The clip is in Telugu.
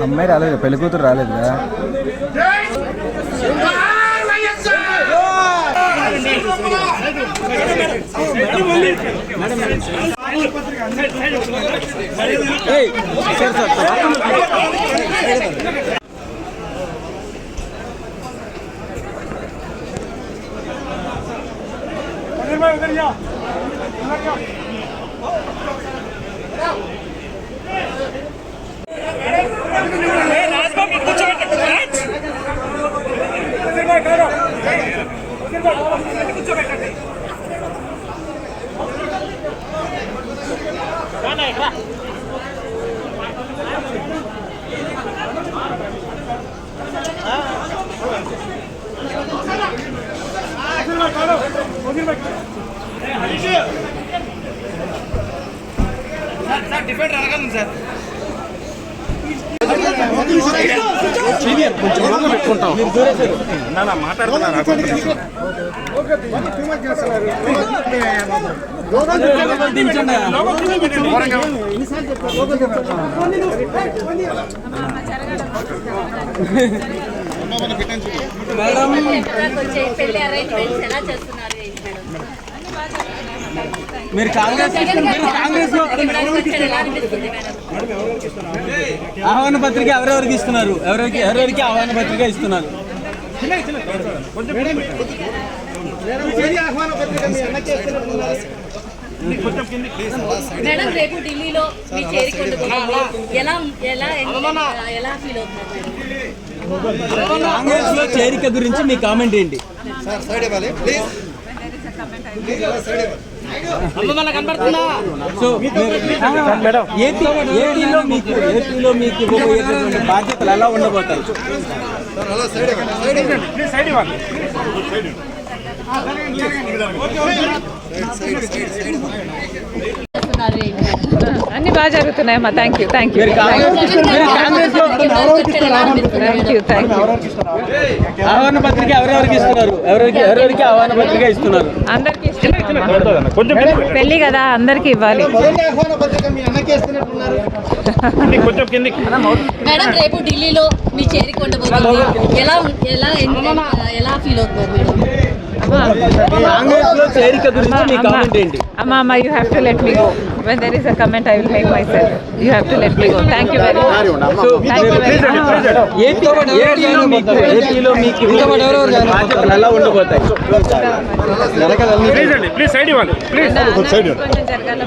అమ్మాయి రాలేదు, పెళ్లి కూతురు రాలేదురా. డిఫెండ్ అడగండి సార్. కొంచెం పెట్టుకుంటాం. మాట్లాడుతున్నారు. మీరు కాంగ్రెస్ ఆహ్వాన పత్రిక ఎవరెవరికి ఇస్తున్నారు? ఎవరెవరికి ఆహ్వాన పత్రిక ఇస్తున్నారు? మేడం రేపు ఢిల్లీలో మీ చేరికొండకు ఎలా ఫీల్ అవుతున్నారు? కాంగ్రెస్ లో చేరిక గురించి మీ కామెంట్ ఏంటి? సో ఏపీలో మీకు ఇవ్వబోయేటటువంటి బాధ్యతలు ఎలా ఉండబోతాయి? అన్ని బాగా జరుగుతున్నాయమ్మా. Thank you. ఆహ్వాన పత్రిక ఎవరెవరికి ఇస్తున్నారు? ఎవరెవరికి ఆహ్వాన పత్రిక ఇస్తున్నారు? అందరికి పెళ్లి కదా, అందరికి ఇవ్వాలి. మేడం రేపు ఢిల్లీలో మీ చేరికొండబోతుంది, ఎలా ఫీల్ అవుతున్నారు మేడం? కాంగ్రెస్ లో చేరిక గురించి మీ కామెంట్ ఏంటి? అమ్మా, you have to let me go. When there is a comment, I will make myself. You have to let me go. Thank you very much. ఏపీలో మీకు బాధ్యతలు ఎలా ఉండబోతాయి? ప్లీజ్ సైడ్ ఇవ్వాలి. కొంచెం జరగాలి.